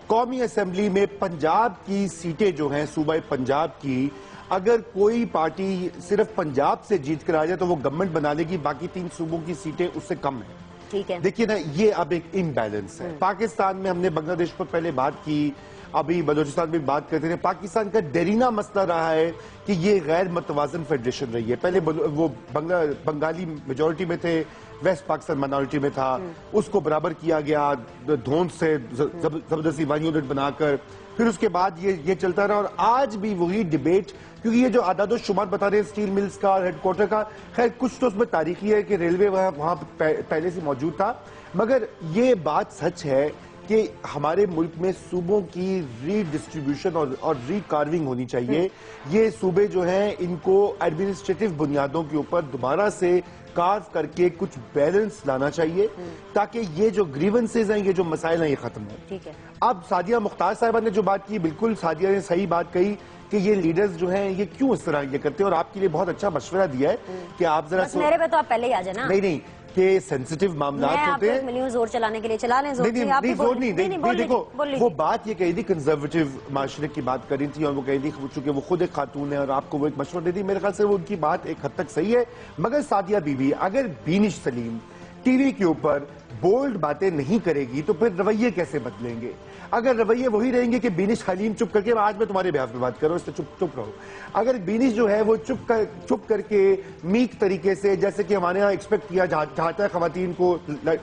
قومی اسمبلی میں پنجاب کی سیٹیں جو ہیں صوبہ پنجاب کی, اگر کوئی پارٹی صرف پنجاب سے جیت کر آ جائے تو وہ گورنمنٹ بنا لے گی, باقی 3 صوبوں کی سیٹیں اس سے کم ہیں. ٹھیک ہے, دیکھیے نا یہ اب ایک امبیلنس ہے. پاکستان میں ہم نے بنگلہ دیش پر پہلے بات کی, ابھی بلوچستان میں بات کرتے ہیں. پاکستان کا دیرینہ مسئلہ رہا ہے کہ یہ غیر متوازن فیڈریشن رہی ہے. پہلے وہ بنگالی میجورٹی میں تھے, ویسٹ پاکستان مائنورٹی میں تھا, اس کو برابر کیا گیا دھوند سے زبردستی 1 یونٹ بنا کر. پھر اس کے بعد یہ چلتا رہا, اور آج بھی وہی ڈیبیٹ, کیونکہ یہ جو اعداد و شمار بتا رہے ہیں اسٹیل ملز کا اور ہیڈ کوارٹر کا, خیر کچھ تو اس میں تاریخی ہے کہ ریلوے وہاں پہلے سے موجود تھا, مگر یہ بات سچ ہے کہ ہمارے ملک میں صوبوں کی ری ڈسٹریبیوشن اور ری کارونگ ہونی چاہیے. یہ صوبے جو ہیں ان کو ایڈمنسٹریٹو بنیادوں کے اوپر دوبارہ سے کارو کر کے کچھ بیلنس لانا چاہیے تاکہ یہ جو گریونسز ہیں, یہ جو مسائل ہیں, یہ ختم ہوں. ٹھیک ہے. اب سعدیہ مختار صاحبہ نے جو بات کی, بالکل سعدیہ نے صحیح بات کہی کہ یہ لیڈرز جو ہیں یہ کیوں اس طرح یہ کرتے ہیں, اور آپ کے لیے بہت اچھا مشورہ دیا ہے کہ آپ ذرا میرے پہ تو آپ پہلے ہی آ جائیں نا. نہیں کہ سینسٹیو معاملات ہوتے ہیں. ملین زور چلانے کے لیے چلا لیں, نہیں زور نہیں. دیکھو وہ بات یہ کہی تھی کنزرویٹو معاشرے کی بات کری تھی, اور وہ کہی تھی چونکہ وہ خود ایک خاتون ہے اور آپ کو وہ ایک مشورہ دے دی. میرے خیال سے وہ ان کی بات ایک حد تک صحیح ہے, مگر سعدیہ بی بی اگر بینش سلیم ٹی وی کے اوپر بولڈ باتیں نہیں کرے گی تو پھر رویے کیسے بدلیں گے؟ اگر رویے وہی رہیں گے کہ بینش حلیم چپ کر کے, آج میں تمہارے بیاف میں بات کر رہا ہوں, اس سے چپ رہو. اگر بینش جو ہے وہ چپ کر کے میک طریقے سے, جیسے کہ ہمارے ہاں ایکسپیکٹ کیا جاتا ہے خواتین کو,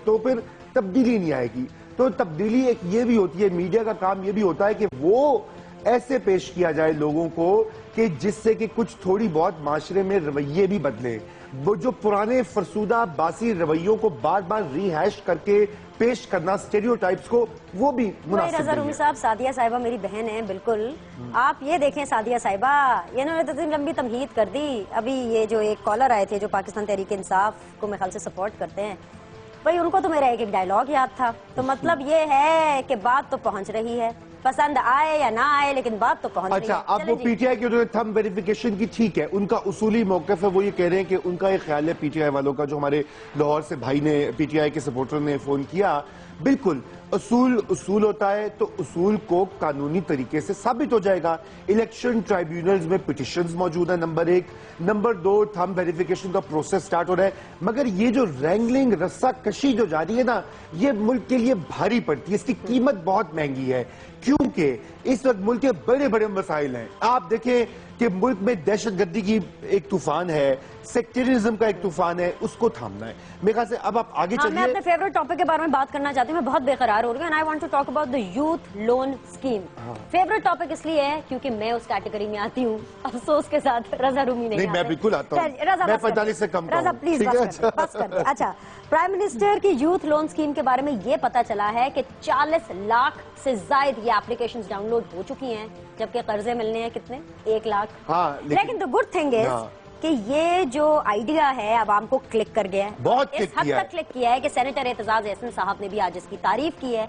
تو پھر تبدیلی نہیں آئے گی. تو تبدیلی ایک یہ بھی ہوتی ہے, میڈیا کا کام یہ بھی ہوتا ہے کہ وہ ایسے پیش کیا جائے لوگوں کو کہ جس سے کہ کچھ تھوڑی بہت معاشرے میں رویے بھی بدلے. وہ جو پرانے فرسودہ باسی رویوں کو بار بار ری ہیش کر کے پیش کرنا, سٹیریو ٹائپس کو, وہ بھی مناسب رضا رومی صاحب, سعدیہ صاحبہ میری بہن ہے بالکل. آپ یہ دیکھیں سعدیہ صاحبہ, انہوں نے تو اتنی لمبی تمہید کر دی. ابھی یہ جو ایک کالر آئے تھے جو پاکستان تحریک انصاف کو میرے خیال سے سپورٹ کرتے ہیں, بھائی ان کو تو میرا ایک ڈائلاگ یاد تھا. تو مطلب یہ ہے کہ بات تو پہنچ رہی ہے, پسند آئے یا نہ آئے لیکن بات تو پہنچ رہی ہے. اچھا اب وہ پی ٹی آئی کی تھم ویریفیکیشن کی, ٹھیک ہے, ان کا اصولی موقف ہے, وہ یہ کہہ رہے ہیں کہ ان کا ایک خیال ہے پی ٹی آئی والوں کا, جو ہمارے لاہور سے بھائی نے پی ٹی آئی کے سپورٹر نے فون کیا, بالکل اصول ہوتا ہے تو اصول کو قانونی طریقے سے ثابت ہو جائے گا. الیکشن ٹرائیبیونلز میں پٹیشنز موجود ہیں, نمبر 1. نمبر 2, تھم ویریفیکیشن کا پروسیس سٹارٹ ہو رہا ہے. مگر یہ جو رینگلنگ, رسہ کشی جو جاری ہے نا, یہ ملک کے لیے بھاری پڑتی ہے, اس کی قیمت بہت مہنگی ہے, کیونکہ اس وقت ملک کے بڑے بڑے مسائل ہیں. آپ دیکھیں کہ ملک میں دہشت گردی کی ایک طوفان ہے, سیکٹریزم کا ایک طوفان ہے, اس کو تھامنا ہے. میرے خیال سے اب آپ آگے چلیے. میں اپنے فیوریٹ ٹاپک کے بارے میں بات کرنا چاہتی ہوں, میں بہت بے قرار ہو رہی ہوں. I want to talk about the youth loan scheme. Favourite topic اس لیے ہے کیونکہ میں اس کیٹیگری میں آتی ہوں, افسوس کے ساتھ رضا رومی نہیں. میں بالکل آتا ہوں, میں 45 سے کم رضا پلیز بس کر دیں. اچھا, پرائم منسٹر کی یوتھ لون اسکیم کے بارے میں یہ پتا چلا ہے کہ 40 لاکھ سے زائد یہ اپلیکیشنز ڈاؤن لوڈ ہو چکی ہیں, جبکہ قرضے ملنے ہیں کتنے, 1 لاکھ. لیکن the good thing is کہ یہ جو آئیڈیا ہے عوام کو کلک کر گیا ہے, بہت اس حد تک کلک کیا ہے کہ سینیٹر اعتزاز احسن صاحب نے بھی آج اس کی تعریف کی ہے.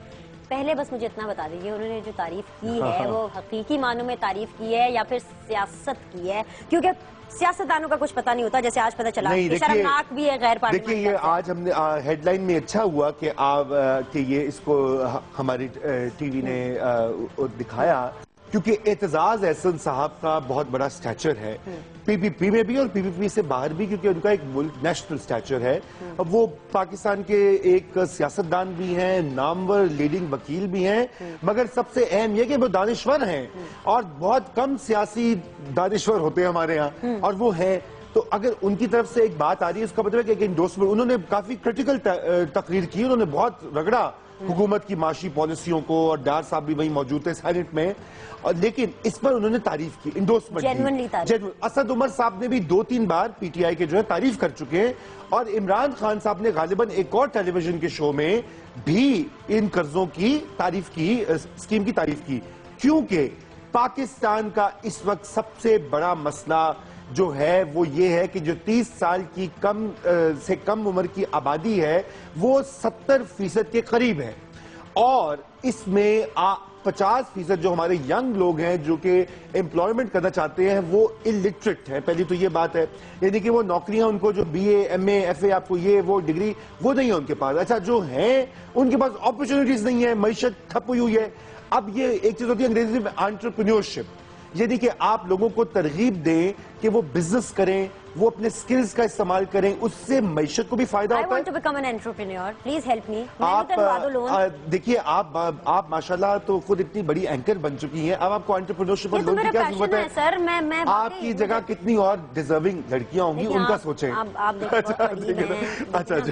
پہلے بس مجھے اتنا بتا دیجیے, انہوں نے جو تعریف کی ہے وہ حقیقی معنوں میں تعریف کی ہے یا پھر سیاست کی ہے, کیونکہ سیاستدانوں کا کچھ پتہ نہیں ہوتا, جیسے آج پتہ چلا شرمناک بھی ہے غیر پارلیمنٹ. دیکھیے یہ آج ہم نے ہیڈ لائن میں اچھا ہوا کہ یہ اس کو ہماری ٹی وی نے دکھایا, کیونکہ اعتزاز احسن صاحب کا بہت بڑا سٹیچر ہے, پی پی پی میں بھی اور پی پی پی سے باہر بھی, کیونکہ ان کا ایک ملک نیشنل سٹیچر ہے. وہ پاکستان کے ایک سیاستدان بھی ہیں, نامور لیڈنگ وکیل بھی ہیں, مگر سب سے اہم یہ کہ وہ دانشور ہیں, اور بہت کم سیاسی دانشور ہوتے ہیں ہمارے ہاں, اور وہ ہیں. تو اگر ان کی طرف سے ایک بات آ رہی ہے اس کا مطلب ہے کہ ایک انڈورسمنٹ انہوں نے کافی کرٹیکل تقریر کی, انہوں نے بہت رگڑا حکومت کی معاشی پالیسیوں کو, اور ڈار صاحب بھی وہیں موجود تھے سینٹ میں, اور لیکن اس پر انہوں نے تعریف کی, انڈورسمنٹ کی. اسد عمر صاحب نے بھی 2-3 بار پی ٹی آئی کے جو ہے تعریف کر چکے ہیں, اور عمران خان صاحب نے غالباً ایک اور ٹیلی ویژن کے شو میں بھی ان قرضوں کی تعریف کی, اسکیم کی تعریف کی, کیونکہ پاکستان کا اس وقت سب سے بڑا مسئلہ جو ہے وہ یہ ہے کہ جو 30 سال کی سے کم عمر کی آبادی ہے وہ 70% کے قریب ہے, اور اس میں 50% جو ہمارے ینگ لوگ ہیں جو کہ امپلائمنٹ کرنا چاہتے ہیں وہ الٹریٹ ہیں. پہلی تو یہ بات ہے, یعنی کہ وہ نوکریاں ان کو جو B A, M A, F A, آپ کو یہ وہ ڈگری وہ نہیں ہے ان کے پاس. اچھا جو ہیں ان کے پاس اپرچونٹیز نہیں ہے, معیشت ٹھپ ہوئی ہے. اب یہ ایک چیز ہوتی ہے انگریزی میں انٹرپرینیورشپ, یعنی کہ آپ لوگوں کو ترغیب دیں کہ وہ بزنس کریں, وہ اپنے سکلز کا استعمال کریں, اس سے معیشت کو بھی فائدہ ہوتا ہے. I want to become an entrepreneur. Please help me. دیکھیے آپ ماشاءاللہ تو خود اتنی بڑی اینکر بن چکی ہیں, اب آپ کو انٹرپرینیورشپ اور لون کی کیا ضرورت ہے سر؟ آپ کی جگہ کتنی اور ڈیزرونگ لڑکیاں ہوں گی, ان کا سوچیں.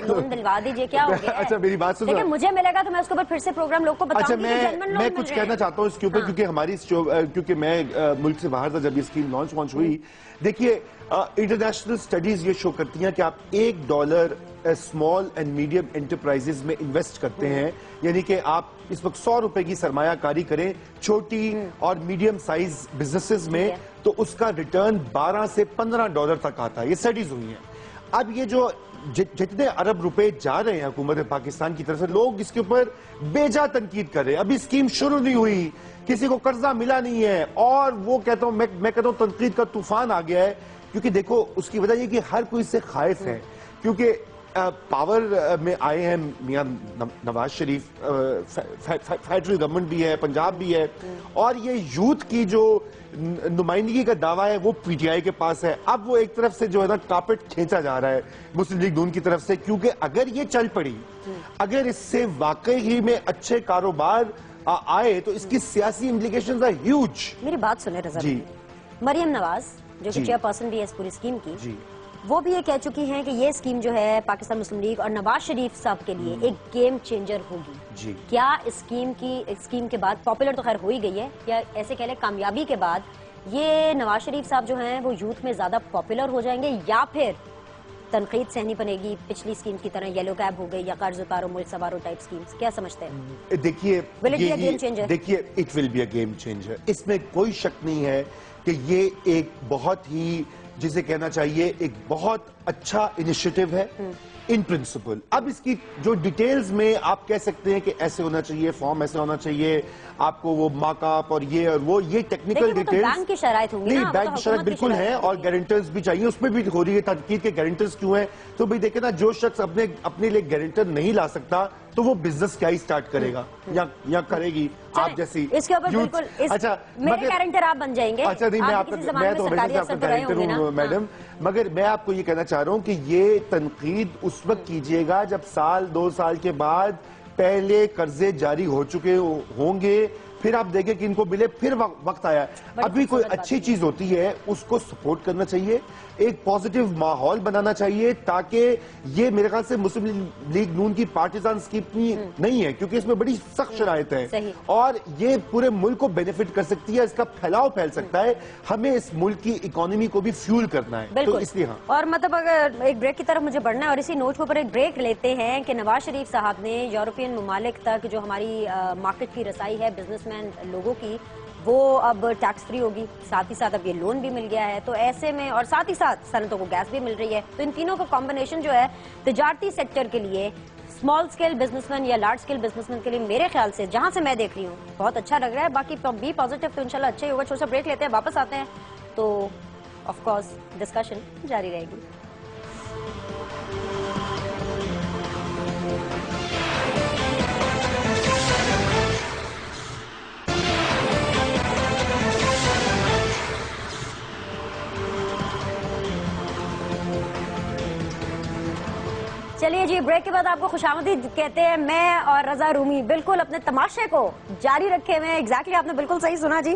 لون دلوا دیجئے, کیا ہو گیا ہے؟ اچھا میری بات سنو, مجھے ملے گا تو میں اس کے اوپر پھر سے پروگرام لوگ کو بتاؤں گی. اچھا میں کچھ کہنا چاہتا ہوں اس کے اوپر, کیونکہ ہماری کیونکہ میں ملک سے باہر تھا جب یہ اسکیم لانچ ہوئی. دیکھیے انٹرنیشنل سٹڈیز یہ شو کرتی ہیں کہ آپ $1 اسمال اینڈ میڈیم انٹرپرائزز میں انویسٹ کرتے ہیں, یعنی کہ آپ اس وقت $100 کی سرمایہ کاری کریں چھوٹی اور میڈیم سائز بزنسز میں, تو اس کا ریٹرن $12 سے $15 تک آتا ہے. یہ سٹڈیز ہوئی ہیں. اب یہ جو جتنے ارب روپے جا رہے ہیں حکومت پاکستان کی طرف سے, لوگ اس کے اوپر بے جا تنقید کر رہے ہیں. ابھی اسکیم شروع نہیں ہوئی, کسی کو قرضہ ملا نہیں ہے, اور وہ کہتا ہوں میں کہتا ہوں تنقید کا طوفان آ گیا ہے. کیونکہ دیکھو اس کی وجہ یہ کہ ہر کوئی اس سے خائف ہے, کیونکہ پاور میں آئے ہیں میاں نواز شریف, فیڈرل گورنمنٹ بھی ہے, پنجاب بھی ہے, اور یہ یوتھ کی جو نمائندگی کا دعویٰ ہے وہ پی ٹی آئی کے پاس ہے. اب وہ ایک طرف سے جو ہے نا کارپیٹ کھینچا جا رہا ہے مسلم لیگ نون کی طرف سے, کیونکہ اگر یہ چل پڑی, اگر اس سے واقعی ہی میں اچھے کاروبار آئے تو اس کی سیاسی امپلیکیشنز are huge. میری بات سنیں رضا, مریم نواز جو کہ چیئر پرسن بھی ہے اس پوری اسکیم کی, وہ بھی یہ کہہ چکی ہیں کہ یہ اسکیم جو ہے پاکستان مسلم لیگ اور نواز شریف صاحب کے لیے ایک گیم چینجر ہوگی. کیا اسکیم کے بعد پاپولر تو خیر ہو ہی گئی ہے, یا ایسے کہہ لیں کامیابی کے بعد یہ نواز شریف صاحب جو ہیں وہ یوتھ میں زیادہ پاپولر ہو جائیں گے, یا پھر تنقید سہنی بنے گی پچھلی اسکیم کی طرح, یلو کیب ہو گئی یا قرض اتارو ملک سوارو ٹائپ اسکیمز؟ کیا سمجھتے ہیں؟ دیکھیے it will be a game changer, اس میں کوئی شک نہیں ہے کہ یہ ایک بہت ہی, جسے کہنا چاہیے ایک بہت اچھا انیشیٹو ہے ان پرنسپل. اب اس کی جو ڈیٹیلز میں آپ کہہ سکتے ہیں کہ ایسے ہونا چاہیے, فارم ایسے ہونا چاہیے, آپ کو وہ مارک اپ اور وہ یہ ٹیکنیکل ڈیٹیلز, بینک کی شرائط ہوں گی نہیں بینک کی شرائط بالکل ہیں, اور گارنٹرز بھی چاہیے. اس میں بھی ہو رہی ہے تنقید کے گارنٹرز کیوں ہیں, تو بھئی دیکھیں نا, جو شخص اپنے لیے گارنٹر نہیں لا سکتا تو وہ بزنس کیا ہی سٹارٹ کرے گا یا کرے گی آپ جیسی. اس کے اوپر بالکل میرے گارنٹر آپ بن جائیں گے. اچھا نہیں, میں تو ہمیشہ سے آپ کا گارنٹر ہوں میڈم, مگر میں آپ کو یہ کہنا چاہ رہا ہوں کہ یہ تنقید اس وقت کیجئے گا جب 1-2 سال کے بعد پہلے قرضے جاری ہو چکے ہوں گے, پھر آپ دیکھیں کہ ان کو ملے, پھر وقت آیا. ابھی کوئی اچھی چیز ہوتی ہے اس کو سپورٹ کرنا چاہیے, ایک پازیٹیو ماحول بنانا چاہیے, تاکہ یہ میرے خیال سے مسلم لیگ نون کی پارٹیزان اسکیم نہیں ہے, کیونکہ اس میں بڑی سخت شرائط ہیں, اور یہ پورے ملک کو بینیفٹ کر سکتی ہے, اس کا پھیلاؤ پھیل سکتا ہے. ہمیں اس ملک کی اکانومی کو بھی فیول کرنا ہے, تو اس لیے اور مطلب اگر ایک بریک کی طرف مجھے بڑھنا ہے, اور اسی نوٹ کے اوپر ایک بریک لیتے ہیں کہ نواز شریف صاحب نے یورپین ممالک تک جو ہماری مارکیٹ کی رسائی ہے بزنس مین لوگوں کی, وہ اب ٹیکس فری ہوگی, ساتھ ہی ساتھ اب یہ لون بھی مل گیا ہے. تو ایسے میں, اور ساتھ ہی ساتھ صنعتوں کو گیس بھی مل رہی ہے, تو ان تینوں کا کمبینیشن جو ہے تجارتی سیکٹر کے لیے, اسمال اسکیل بزنس مین یا لارج اسکیل بزنس مین کے لیے میرے خیال سے جہاں سے میں دیکھ رہی ہوں بہت اچھا لگ رہا ہے. باقی بی پازیٹیو تو انشاءاللہ اچھا ہی ہوگا. چھوٹا سا بریک لیتے ہیں, واپس آتے ہیں تو آف کورس ڈسکشن جاری رہے گی. چلیے جی, بریک کے بعد آپ کو خوش آمدید کہتے ہیں. میں اور رضا رومی بالکل اپنے تماشے کو جاری رکھے ہوئے ہیں. ایگزیکٹلی آپ نے بالکل صحیح سنا جی.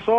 100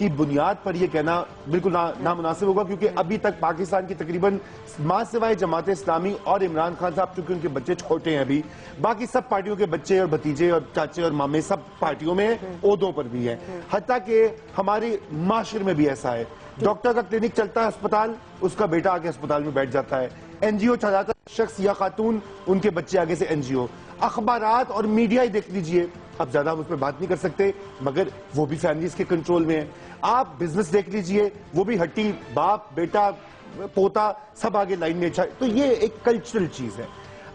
کی بنیاد پر یہ کہنا بالکل نامناسب ہوگا، کیونکہ ابھی تک پاکستان کی تقریباً ماں سوائے جماعت اسلامی اور عمران خان صاحب، چونکہ ان کے بچے چھوٹے ہیں ابھی، باقی سب پارٹیوں کے بچے اور بھتیجے اور چاچے اور مامے سب پارٹیوں میں عہدوں پر بھی ہیں. حتیٰ کہ ہمارے معاشرے میں بھی ایسا ہے، ڈاکٹر کا کلینک چلتا ہے اسپتال، اس کا بیٹا آگے اسپتال میں بیٹھ جاتا ہے. این جی او چلاتا شخص یا خاتون، ان کے بچے آگے سے این جی او. اخبارات اور میڈیا ہی دیکھ لیجئے، اب زیادہ ہم اس پہ بات نہیں کر سکتے، مگر وہ بھی فیملیز کے کنٹرول میں ہیں. آپ بزنس دیکھ لیجئے، وہ بھی ہٹی، باپ بیٹا پوتا سب آگے لائن میں. تو یہ ایک کلچرل چیز ہے.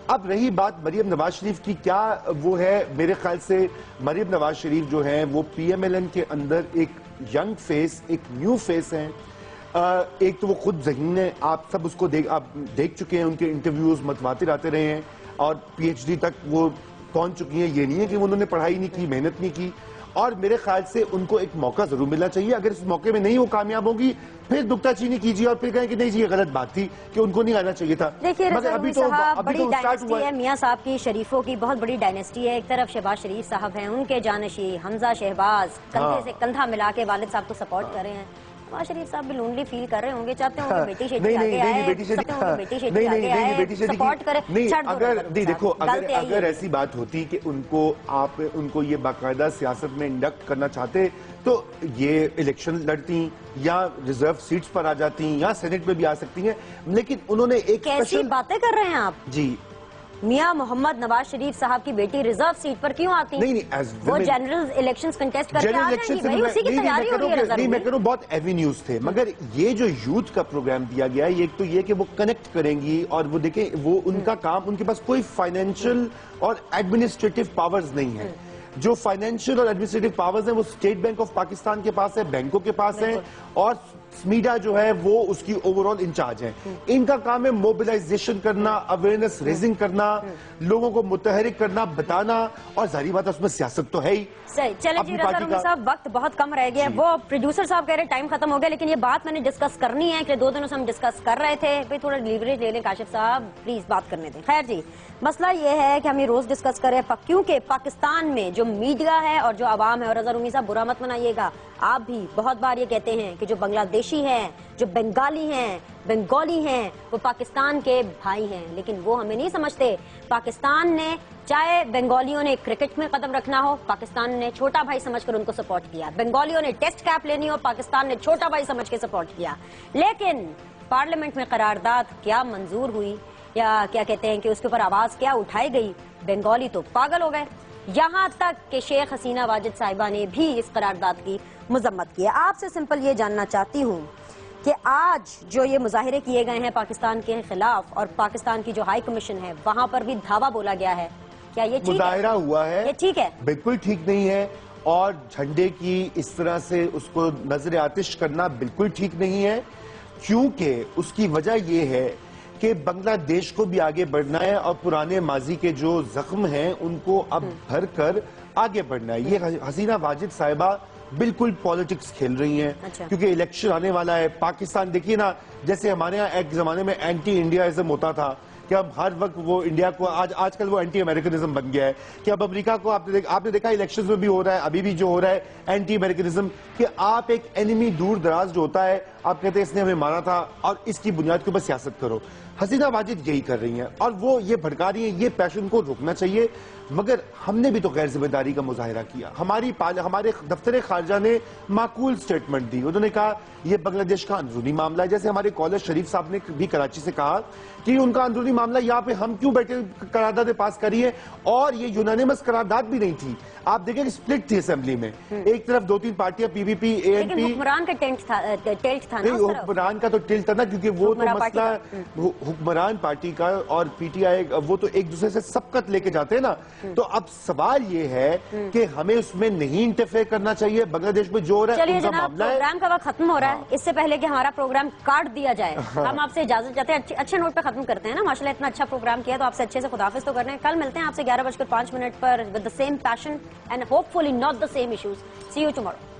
اب رہی بات مریم نواز شریف کی، کیا وہ ہے، میرے خیال سے مریم نواز شریف جو ہیں وہ پی ایم ایل این کے اندر ایک ینگ فیس، ایک نیو فیس ہیں. ایک تو وہ خود ذہین ہے، آپ سب اس کو دیکھ چکے ہیں، ان کے انٹرویوز متواتر آتے رہے ہیں، اور پی ایچ ڈی تک وہ پہنچ چکی ہیں. یہ نہیں ہے کہ انہوں نے پڑھائی نہیں کی، محنت نہیں کی، اور میرے خیال سے ان کو ایک موقع ضرور ملنا چاہیے. اگر اس موقع میں نہیں وہ کامیاب ہوگی، پھر دکتہ چینی کیجیے اور پھر کہیں کہ نہیں جی یہ غلط بات تھی کہ ان کو نہیں آنا چاہیے تھا. دیکھیے رضا رومی صاحب، بڑی اسٹارٹ ہوا ڈائنیسٹی ہے میاں صاحب کی، شریفوں کی بہت بڑی ڈائنیسٹی ہے. ایک طرف شہباز شریف صاحب ہیں، ان کے جانشین حمزہ شہباز کندھے سے کندھا ملا کے والد صاحب کو سپورٹ کر رہے ہیں. نواز شریف صاحب بھی لونلی فیل کر رہے ہوں گے، چاہتے ہوں کہ بیٹی شیٹی آگے آئے، سپورٹ کرے. دیکھو اگر ایسی بات ہوتی کہ ان کو یہ باقاعدہ سیاست میں انڈکٹ کرنا چاہتے تو یہ الیکشن لڑتی یا ریزرو سیٹس پر آ جاتی یا سینٹ میں بھی آ سکتی ہیں. لیکن انہوں نے ایک کیسی باتیں کر رہے ہیں آپ جی. میاں محمد نواز شریف صاحب کی بیٹی ریزرو سیٹ پر کیوں آتی ہیں؟ وہ جنرل الیکشنز کنٹیسٹ کر کے آ جائیں گی، بھائی اسی کی تیاری ہو رہی ہے. نہیں میں کہوں بہت ایوینیوز تھے، مگر یہ جو یوتھ کا پروگرام دیا گیا ہے، ایک تو یہ کہ وہ کنیکٹ کریں گی، اور وہ دیکھیں وہ ان کا کام، ان کے پاس کوئی فائنینشل اور ایڈمنسٹریٹو پاورز نہیں ہے. جو فائنینشل اور ایڈمنسٹریٹو پاورز ہیں وہ اسٹیٹ بینک آف پاکستان کے پاس ہے، بینکوں کے پاس ہیں، اور میڈیا جو ہے وہ اس کی اوورال انچارج ہے. ان کا کام ہے موبلائزیشن کرنا، اویئرنس ریزنگ کرنا، لوگوں کو متحرک کرنا، بتانا، اور ظاہری بات ہے اس میں سیاست تو ہے ہی. صحیح. چلیں جی رضا رومی صاحب، وقت بہت کم رہ گیا. وہ پروڈیوسر صاحب کہہ رہے ٹائم ختم ہو گیا، لیکن یہ بات میں نے ڈسکس کرنی ہے کہ 2 دنوں سے ہم ڈسکس کر رہے تھے. بھئی تھوڑا لیوریج لے لیں کاشف صاحب، پلیز بات کرنے دیں. خیر جی، مسئلہ یہ ہے کہ ہم یہ روز ڈسکس کر رہے ہیں کیونکہ پاکستان میں جو میڈیا ہے اور جو عوام ہے، اور رضا رومی صاحب برا مت منائیے گا، آپ بھی بہت بار یہ کہتے ہیں کہ جو بنگلہ دیشی ہیں، جو بنگالی ہیں، بنگالی ہیں، وہ پاکستان کے بھائی ہیں، لیکن وہ ہمیں نہیں سمجھتے. پاکستان نے چاہے بنگالیوں نے کرکٹ میں قدم رکھنا ہو، پاکستان نے چھوٹا بھائی سمجھ کر ان کو سپورٹ کیا. بنگالیوں نے ٹیسٹ کیپ لینی ہو، پاکستان نے چھوٹا بھائی سمجھ کے سپورٹ کیا. لیکن پارلیمنٹ میں قرارداد کیا منظور ہوئی، یا کیا کہتے ہیں کہ اس کے اوپر آواز کیا اٹھائی گئی، بنگالی تو پاگل ہو گئے. یہاں تک کہ شیخ حسینہ واجد صاحبہ نے بھی اس قرارداد کی مذمت کی ہے. آپ سے سمپل یہ جاننا چاہتی ہوں کہ آج جو یہ مظاہرے کیے گئے ہیں پاکستان کے خلاف، اور پاکستان کی جو ہائی کمیشن ہے وہاں پر بھی دھاوا بولا گیا ہے، کیا یہ ٹھیک ہے؟ مظاہرہ ہوا ہے، یہ ٹھیک ہے؟ بالکل ٹھیک نہیں ہے. اور جھنڈے کی اس طرح سے اس کو نظر آتش کرنا بالکل ٹھیک نہیں ہے، کیونکہ اس کی وجہ یہ ہے کہ بنگلہ دیش کو بھی آگے بڑھنا ہے، اور پرانے ماضی کے جو زخم ہیں ان کو اب بھر کر آگے بڑھنا ہے. یہ حسینہ واجد صاحبہ بالکل پالیٹکس کھیل رہی ہیں، کیونکہ الیکشن آنے والا ہے. پاکستان دیکھیے نا، جیسے ہمارے ہاں ایک زمانے میں اینٹی انڈیاازم ہوتا تھا کہ اب ہر وقت وہ انڈیا کو، آج کل وہ اینٹی امریکنزم بن گیا ہے کہ اب امریکہ کو آپ نے دیکھا الیکشنز میں بھی ہو رہا ہے، ابھی بھی جو ہو رہا ہے اینٹی امریکنزم، کہ آپ ایک اینیمی دور دراز جو ہوتا ہے آپ کہتے ہیں اس نے ہمیں مارا تھا اور اس کی بنیاد کے اوپر سیاست کرو. حسینہ واجد یہی کر رہی ہیں اور وہ یہ بھڑکا رہی ہیں. یہ پیشن کو روکنا چاہیے. مگر ہم نے بھی تو غیر ذمہ داری کا مظاہرہ کیا. ہمارے دفتر خارجہ نے معقول سٹیٹمنٹ دی. انہوں نے کہا یہ بنگلہ دیش کا اندرونی معاملہ ہے. جیسے ہمارے کالر شریف صاحب نے بھی کراچی سے کہا کہ ان کا اندرونی معاملہ، یہاں پہ ہم کیوں بیٹھے قراردادیں پاس کریے. اور یہ یونانیمس قرارداد بھی نہیں تھی. آپ دیکھیں کہ سپلٹ تھی اسمبلی میں، ایک طرف 2-3 پارٹیاں پی پی پی، اے این پی. لیکن حکمران کا ٹلٹ تھا نا، حکمران کا تو ٹلٹ تھا نا، کیونکہ وہ تو مسئلہ حکمران پارٹی کا اور پی ٹی آئی وہ تو ایک دوسرے سے سبقت لے کے جاتے ہیں نا. تو اب سوال یہ ہے کہ ہمیں اس میں نہیں انٹرفیئر کرنا چاہیے. بنگلہ دیش میں جو ہو رہا ہے ان کا معاملہ ہے. پروگرام کا وقت ختم ہو رہا ہے. اس سے پہلے کہ ہمارا پروگرام کاٹ دیا جائے، ہم آپ سے اجازت چاہتے ہیں. اچھے نوٹ پہ ختم کرتے ہیں نا. ماشاءاللہ اتنا اچھا پروگرام کیا تو آپ سے اچھے سے خداحافظ تو کرنا ہے. کل ملتے ہیں آپ سے 11:05 پر with the same passion and hopefully not the same issues. See you tomorrow.